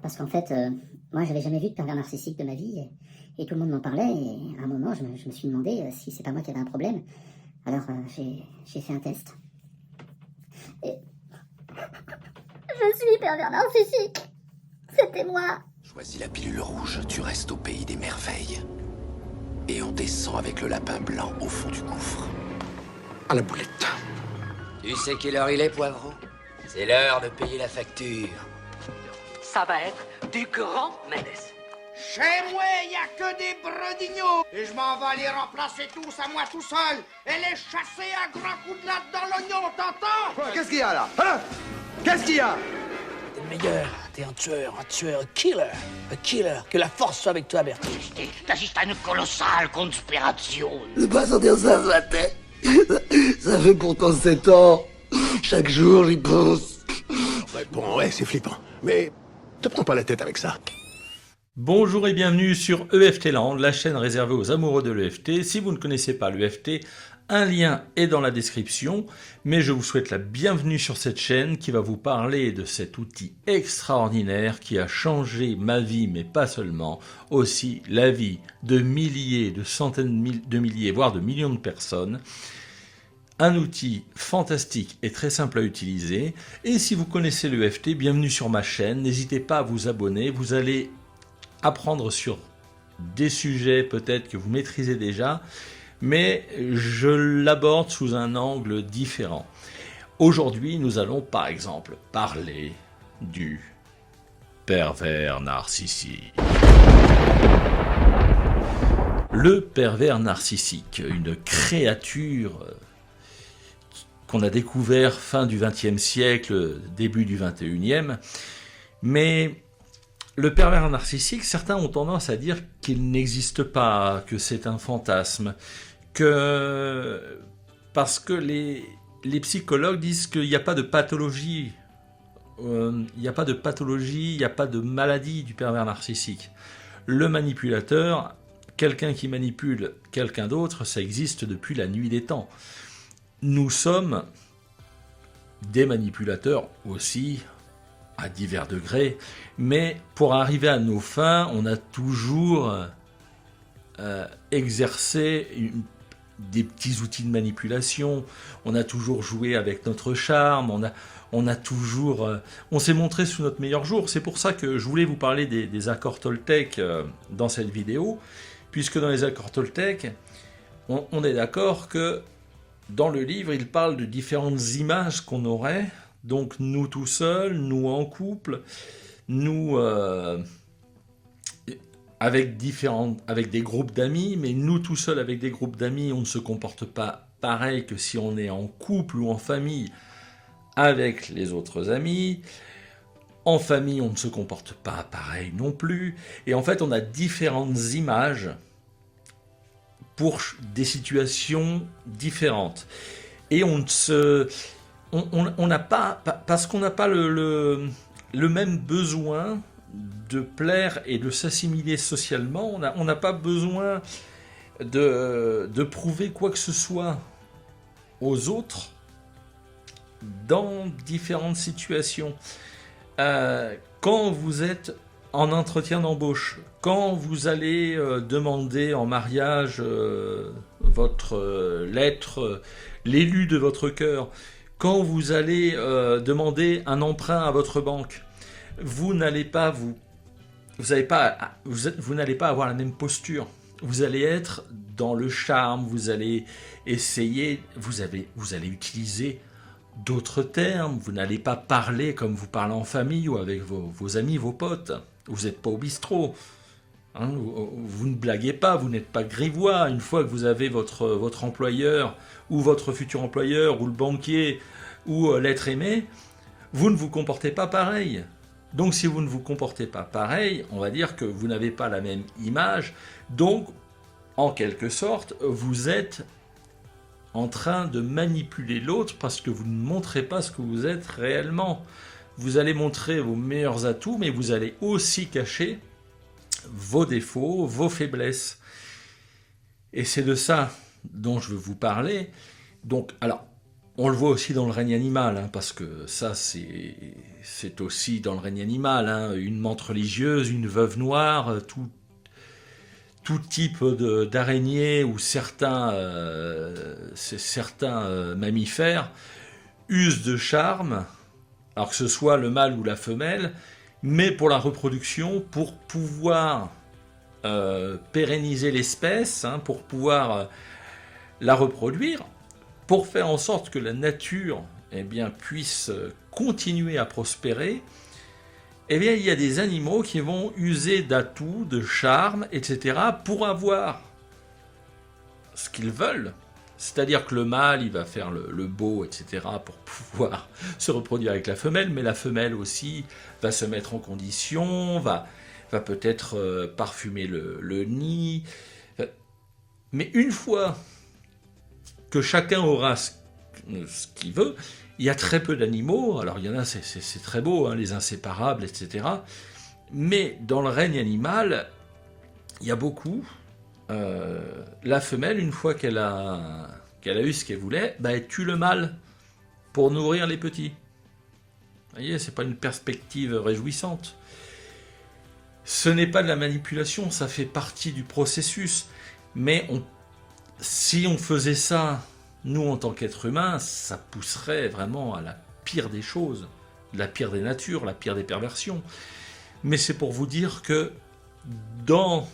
Parce qu'en fait, moi, j'avais jamais vu de pervers narcissique de ma vie, et tout le monde m'en parlait, et à un moment, je me suis demandé si c'est pas moi qui avais un problème. Alors, j'ai fait un test. Et je suis pervers narcissique. C'était moi. Choisis la pilule rouge, tu restes au pays des merveilles. Et on descend avec le lapin blanc au fond du gouffre. À la boulette. Tu sais quelle heure il est, Poivron? C'est l'heure de payer la facture. Ça va être du grand Mendes. Chez moi, y a que des bredignos. Et je m'en vais les remplacer tous à moi tout seul. Et les chasser à grands coups de latte dans l'oignon, t'entends? Quoi, qu'est-ce qu'il y a là? Hein? Qu'est-ce qu'il y a? T'es le meilleur, t'es un tueur, un killer. Que la force soit avec toi, Bertie. T'assistes à une colossale conspiration. Ne pas sentir ça sur la tête. Ça fait pourtant 7 ans. Chaque jour, j'y pense. Ouais, c'est flippant. Mais te prends pas la tête avec ça. Bonjour et bienvenue sur EFT Land, la chaîne réservée aux amoureux de l'EFT. Si vous ne connaissez pas l'EFT, un lien est dans la description, mais je vous souhaite la bienvenue sur cette chaîne qui va vous parler de cet outil extraordinaire qui a changé ma vie, mais pas seulement, aussi la vie de milliers, de centaines de milliers, voire de millions de personnes. Un outil fantastique et très simple à utiliser. Et si vous connaissez l'EFT, bienvenue sur ma chaîne. N'hésitez pas à vous abonner, vous allez apprendre sur des sujets peut-être que vous maîtrisez déjà, mais je l'aborde sous un angle différent. Aujourd'hui, nous allons par exemple parler du pervers narcissique. Le pervers narcissique, une créature qu'on a découvert fin du XXe siècle, début du XXIe, mais le pervers narcissique, certains ont tendance à dire qu'il n'existe pas, que c'est un fantasme, parce que les psychologues disent qu'il n'y a pas de pathologie, il n'y a pas de maladie du pervers narcissique. Le manipulateur, quelqu'un qui manipule quelqu'un d'autre, ça existe depuis la nuit des temps. Nous sommes des manipulateurs aussi, à divers degrés, mais pour arriver à nos fins, on a toujours exercé des petits outils de manipulation, on a toujours joué avec notre charme, on s'est montré sous notre meilleur jour. C'est pour ça que je voulais vous parler des accords Toltec dans cette vidéo, puisque dans les accords Toltec, on est d'accord que dans le livre, il parle de différentes images qu'on aurait. Donc nous tout seuls, nous en couple, nous avec des groupes d'amis, mais nous tout seuls avec des groupes d'amis, on ne se comporte pas pareil que si on est en couple ou en famille avec les autres amis. En famille, on ne se comporte pas pareil non plus. Et en fait, on a différentes images pour des situations différentes. Et on n'a pas, parce qu'on n'a pas le même besoin de plaire et de s'assimiler socialement, on n'a pas besoin de prouver quoi que ce soit aux autres dans différentes situations. Quand vous êtes en entretien d'embauche, quand vous allez demander en mariage votre lettre, l'élu de votre cœur, quand vous allez demander un emprunt à votre banque, vous n'allez pas avoir la même posture. Vous allez être dans le charme, vous allez essayer, vous allez utiliser d'autres termes, vous n'allez pas parler comme vous parlez en famille ou avec vos amis, vos potes. Vous n'êtes pas au bistrot. Hein, vous ne blaguez pas, vous n'êtes pas grivois. Une fois que vous avez votre employeur ou votre futur employeur ou le banquier ou l'être aimé, vous ne vous comportez pas pareil. Donc si vous ne vous comportez pas pareil, on va dire que vous n'avez pas la même image. Donc, en quelque sorte, vous êtes en train de manipuler l'autre parce que vous ne montrez pas ce que vous êtes réellement. Vous allez montrer vos meilleurs atouts, mais vous allez aussi cacher vos défauts, vos faiblesses. Et c'est de ça dont je veux vous parler. Donc, alors, On le voit aussi dans le règne animal, hein, parce que ça, c'est aussi dans le règne animal. Hein, une menthe religieuse, une veuve noire, tout type d'araignée ou certains mammifères usent de charme, alors que ce soit le mâle ou la femelle, mais pour la reproduction, pour pouvoir pérenniser l'espèce, hein, pour pouvoir la reproduire, pour faire en sorte que la nature puisse continuer à prospérer. Eh bien, il y a des animaux qui vont user d'atouts, de charme, etc. pour avoir ce qu'ils veulent. C'est-à-dire que le mâle, il va faire le beau, etc. pour pouvoir se reproduire avec la femelle, mais la femelle aussi va se mettre en condition, va peut-être parfumer le nid. Mais une fois que chacun aura ce qu'il veut, il y a très peu d'animaux, alors il y en a, c'est très beau, hein, les inséparables, etc. Mais dans le règne animal, il y a beaucoup. La femelle, une fois qu'elle a eu ce qu'elle voulait, elle tue le mâle pour nourrir les petits. Vous voyez, c'est pas une perspective réjouissante. Ce n'est pas de la manipulation, ça fait partie du processus. Mais si on faisait ça, nous, en tant qu'êtres humains, ça pousserait vraiment à la pire des choses, la pire des natures, la pire des perversions. Mais c'est pour vous dire que dans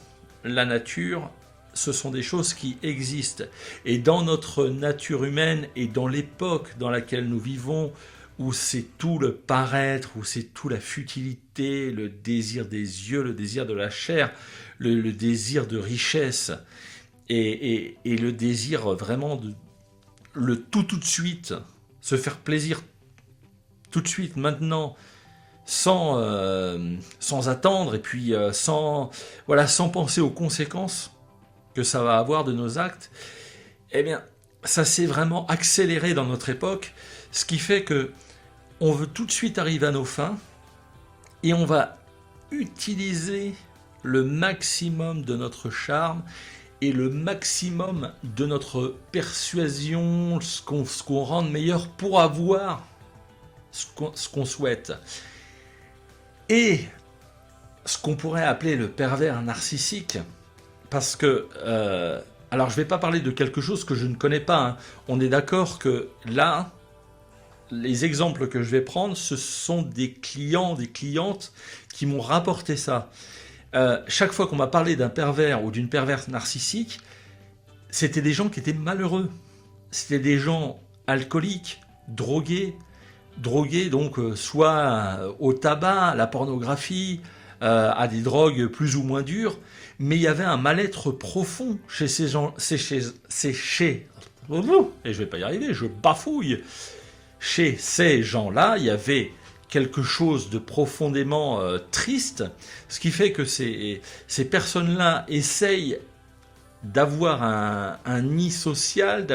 la nature, ce sont des choses qui existent. Et dans notre nature humaine et dans l'époque dans laquelle nous vivons, où c'est tout le paraître, où c'est tout la futilité, le désir des yeux, le désir de la chair, le désir de richesse, et le désir vraiment de le tout de suite, se faire plaisir tout de suite, maintenant, sans attendre, et puis sans penser aux conséquences que ça va avoir de nos actes, eh bien, ça s'est vraiment accéléré dans notre époque, ce qui fait que on veut tout de suite arriver à nos fins, et on va utiliser le maximum de notre charme, et le maximum de notre persuasion, ce qu'on rend meilleur pour avoir ce qu'on souhaite. Et ce qu'on pourrait appeler le pervers narcissique, parce que, alors je ne vais pas parler de quelque chose que je ne connais pas, hein. On est d'accord que là, les exemples que je vais prendre, ce sont des clients, des clientes qui m'ont rapporté ça. Chaque fois qu'on m'a parlé d'un pervers ou d'une perverse narcissique, c'était des gens qui étaient malheureux. C'était des gens alcooliques, drogués donc soit au tabac, à la pornographie, à des drogues plus ou moins dures, mais il y avait un mal-être profond chez ces gens, et je vais pas y arriver, je bafouille. Chez ces gens-là, il y avait quelque chose de profondément triste, ce qui fait que ces personnes-là essayent d'avoir un nid social,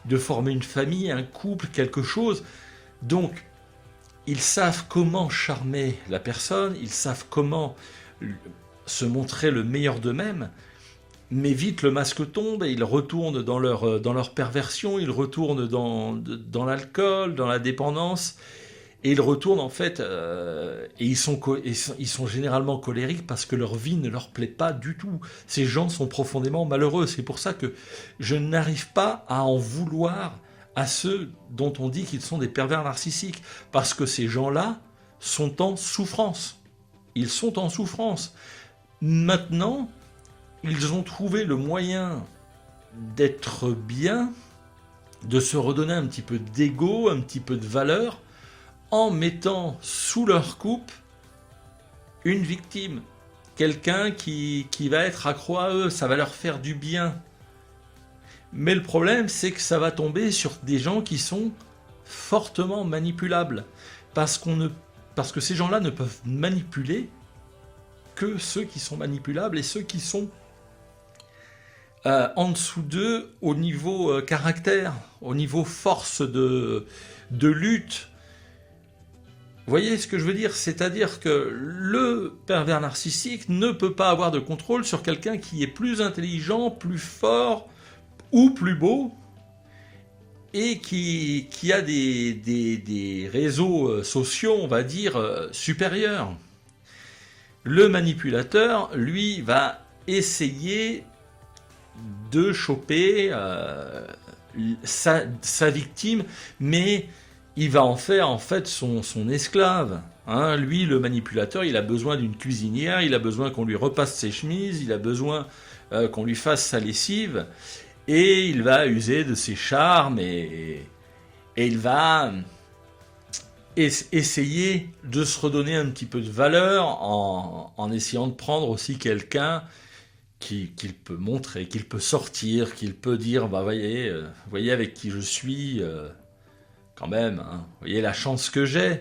de former une famille, un couple, quelque chose. Donc, ils savent comment charmer la personne, ils savent comment se montrer le meilleur d'eux-mêmes, mais vite le masque tombe et ils retournent dans leur perversion, ils retournent dans l'alcool, dans la dépendance, et ils retournent en fait, et ils sont généralement colériques parce que leur vie ne leur plaît pas du tout. Ces gens sont profondément malheureux. C'est pour ça que je n'arrive pas à en vouloir à ceux dont on dit qu'ils sont des pervers narcissiques, parce que ces gens-là sont en souffrance. Ils sont en souffrance. Maintenant, ils ont trouvé le moyen d'être bien, de se redonner un petit peu d'ego, un petit peu de valeur, en mettant sous leur coupe une victime, quelqu'un qui va être accro à eux, ça va leur faire du bien. Mais le problème, c'est que ça va tomber sur des gens qui sont fortement manipulables, parce que ces gens-là ne peuvent manipuler que ceux qui sont manipulables et ceux qui sont en dessous d'eux au niveau caractère, au niveau force de lutte. Vous voyez ce que je veux dire? C'est-à-dire que le pervers narcissique ne peut pas avoir de contrôle sur quelqu'un qui est plus intelligent, plus fort ou plus beau. et qui a des réseaux sociaux, on va dire, supérieurs. Le manipulateur, lui, va essayer de choper sa victime, mais il va en faire en fait son esclave. Hein, lui, le manipulateur, il a besoin d'une cuisinière, il a besoin qu'on lui repasse ses chemises, il a besoin qu'on lui fasse sa lessive, et il va user de ses charmes et il va essayer de se redonner un petit peu de valeur en essayant de prendre aussi quelqu'un qu'il peut montrer, qu'il peut sortir, qu'il peut dire, bah voyez avec qui je suis, quand même, hein, voyez la chance que j'ai.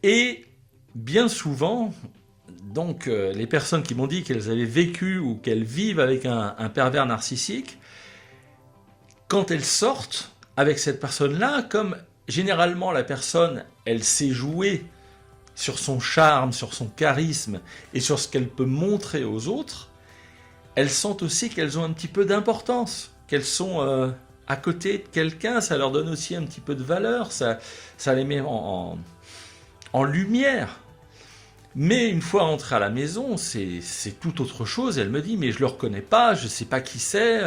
Et bien souvent, donc les personnes qui m'ont dit qu'elles avaient vécu ou qu'elles vivent avec un pervers narcissique, quand elles sortent avec cette personne-là, comme généralement la personne, elle sait jouer sur son charme, sur son charisme et sur ce qu'elle peut montrer aux autres, elles sentent aussi qu'elles ont un petit peu d'importance, qu'elles sont à côté de quelqu'un, ça leur donne aussi un petit peu de valeur, ça les met en lumière. Mais une fois rentrée à la maison, c'est tout autre chose. Elle me dit, mais je le reconnais pas, je sais pas qui c'est.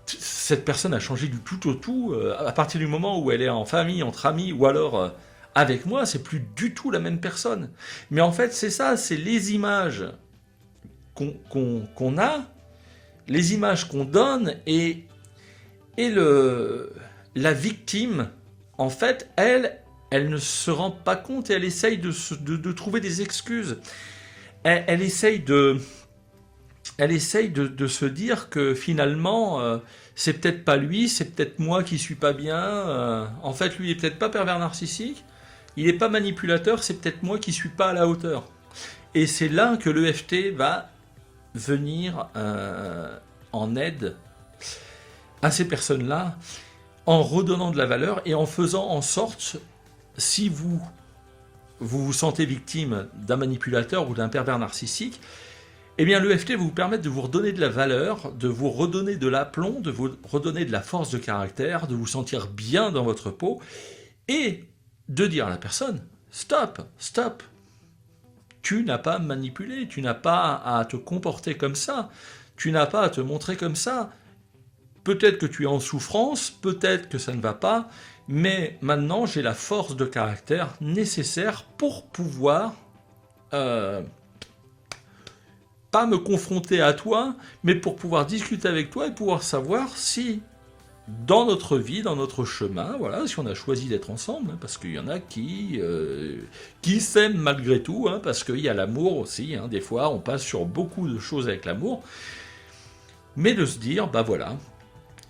Cette personne a changé du tout au tout. À partir du moment où elle est en famille, entre amis, ou alors avec moi, c'est plus du tout la même personne. Mais en fait, c'est ça, c'est les images qu'on a, les images qu'on donne, et la victime, en fait, elle ne se rend pas compte et elle essaye de trouver des excuses. Elle essaye de se dire que finalement, c'est peut-être pas lui, c'est peut-être moi qui suis pas bien. En fait, lui, il est peut-être pas pervers narcissique, il est pas manipulateur, c'est peut-être moi qui suis pas à la hauteur. Et c'est là que l'EFT va venir en aide à ces personnes-là, en redonnant de la valeur et en faisant en sorte, si vous vous sentez victime d'un manipulateur ou d'un pervers narcissique, eh bien l'EFT va vous permettre de vous redonner de la valeur, de vous redonner de l'aplomb, de vous redonner de la force de caractère, de vous sentir bien dans votre peau, et de dire à la personne, stop, stop, tu n'as pas à me manipuler, tu n'as pas à te comporter comme ça, tu n'as pas à te montrer comme ça. Peut-être que tu es en souffrance, peut-être que ça ne va pas, mais maintenant j'ai la force de caractère nécessaire pour pouvoir pas me confronter à toi, mais pour pouvoir discuter avec toi et pouvoir savoir si dans notre vie, dans notre chemin, voilà, si on a choisi d'être ensemble, hein, parce qu'il y en a qui s'aiment malgré tout, hein, parce qu'il y a l'amour aussi, hein, des fois on passe sur beaucoup de choses avec l'amour, mais de se dire, bah voilà,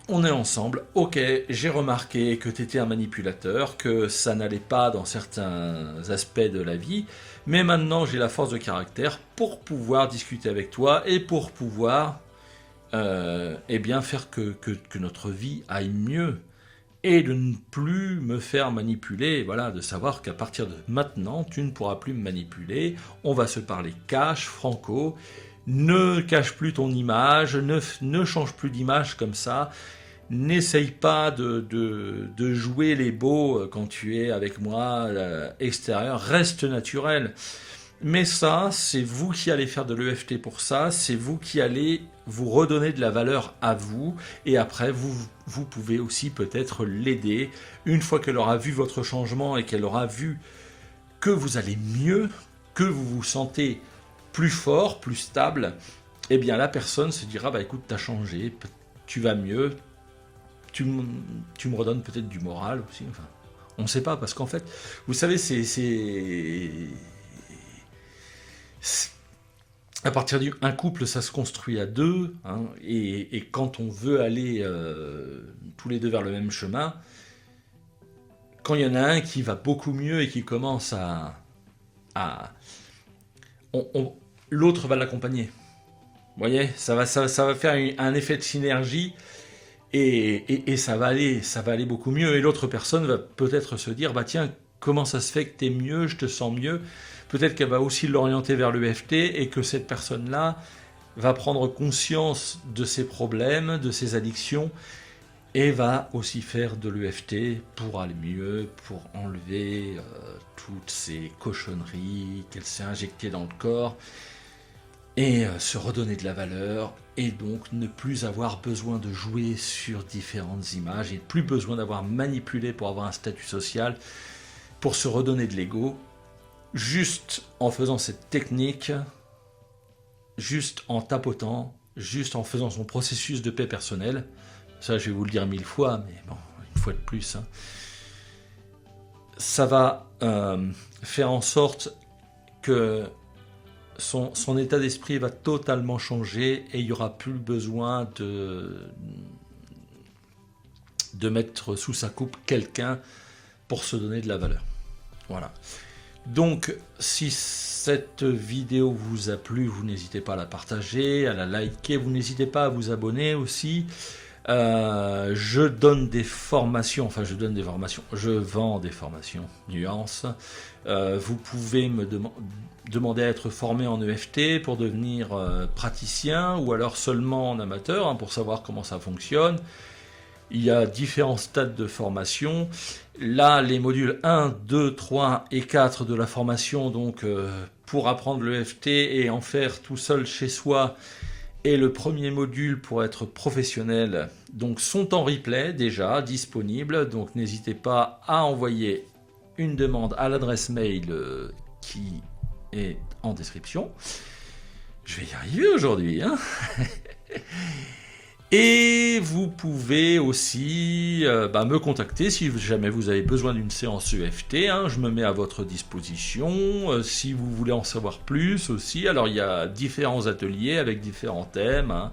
on est ensemble, ok, j'ai remarqué que tu étais un manipulateur, que ça n'allait pas dans certains aspects de la vie, mais maintenant j'ai la force de caractère pour pouvoir discuter avec toi et pour pouvoir eh bien faire que notre vie aille mieux et de ne plus me faire manipuler, voilà, de savoir qu'à partir de maintenant tu ne pourras plus me manipuler, on va se parler cash, franco, ne cache plus ton image, ne change plus d'image comme ça, n'essaye pas de jouer les beaux quand tu es avec moi extérieur, reste naturel. Mais ça, c'est vous qui allez faire de l'EFT pour ça, c'est vous qui allez vous redonner de la valeur à vous, et après, vous pouvez aussi peut-être l'aider. Une fois qu'elle aura vu votre changement et qu'elle aura vu que vous allez mieux, que vous vous sentez plus fort, plus stable, eh bien la personne se dira, bah écoute, t'as changé, tu vas mieux, tu me redonnes peut-être du moral aussi, enfin, on ne sait pas, parce qu'en fait, vous savez, à partir d'un couple, ça se construit à deux, hein, et quand on veut aller tous les deux vers le même chemin, quand il y en a un qui va beaucoup mieux et qui commence l'autre va l'accompagner. Vous voyez, ça va faire un effet de synergie et ça va aller beaucoup mieux. Et l'autre personne va peut-être se dire, bah tiens, comment ça se fait que t'es mieux, je te sens mieux. Peut-être qu'elle va aussi l'orienter vers l'EFT et que cette personne-là va prendre conscience de ses problèmes, de ses addictions, et va aussi faire de l'EFT pour aller mieux, pour enlever toutes ces cochonneries qu'elle s'est injectées dans le corps et se redonner de la valeur, et donc ne plus avoir besoin de jouer sur différentes images et plus besoin d'avoir manipulé pour avoir un statut social, pour se redonner de l'ego, juste en faisant cette technique, juste en tapotant, juste en faisant son processus de paix personnelle. Ça, je vais vous le dire 1000 fois, mais bon, une fois de plus. Hein. Ça va faire en sorte que son état d'esprit va totalement changer et il n'y aura plus besoin de mettre sous sa coupe quelqu'un pour se donner de la valeur. Voilà. Donc, si cette vidéo vous a plu, vous n'hésitez pas à la partager, à la liker, vous n'hésitez pas à vous abonner aussi. Je donne des formations, je vends des formations, nuance. Vous pouvez me demander à être formé en EFT pour devenir praticien, ou alors seulement en amateur, hein, pour savoir comment ça fonctionne. Il y a différents stades de formation. Là, les modules 1, 2, 3 et 4 de la formation, donc pour apprendre l'EFT et en faire tout seul chez soi, et le premier module pour être professionnel, donc sont en replay déjà disponibles. Donc n'hésitez pas à envoyer une demande à l'adresse mail qui est en description. Je vais y arriver aujourd'hui, hein. Et vous pouvez aussi me contacter si jamais vous avez besoin d'une séance EFT, hein, je me mets à votre disposition. Si vous voulez en savoir plus aussi, alors il y a différents ateliers avec différents thèmes. Hein.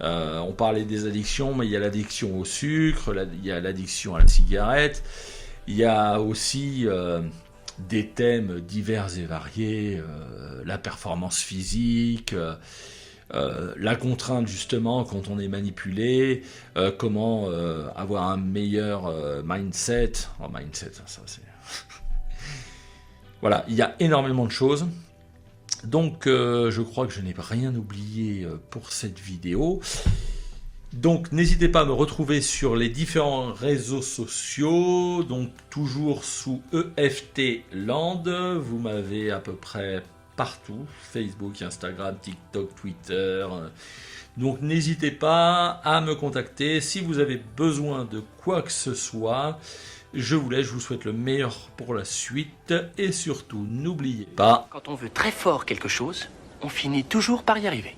On parlait des addictions, mais il y a l'addiction au sucre, il y a l'addiction à la cigarette, il y a aussi des thèmes divers et variés, la performance physique, la contrainte justement quand on est manipulé, comment avoir un meilleur mindset. Oh, mindset, ça c'est... Voilà, il y a énormément de choses. Donc je crois que je n'ai rien oublié pour cette vidéo. Donc n'hésitez pas à me retrouver sur les différents réseaux sociaux, donc toujours sous EFT Land. Vous m'avez à peu près partout, Facebook, Instagram, TikTok, Twitter. Donc n'hésitez pas à me contacter si vous avez besoin de quoi que ce soit. Je vous laisse, je vous souhaite le meilleur pour la suite et surtout n'oubliez pas... Quand on veut très fort quelque chose, on finit toujours par y arriver.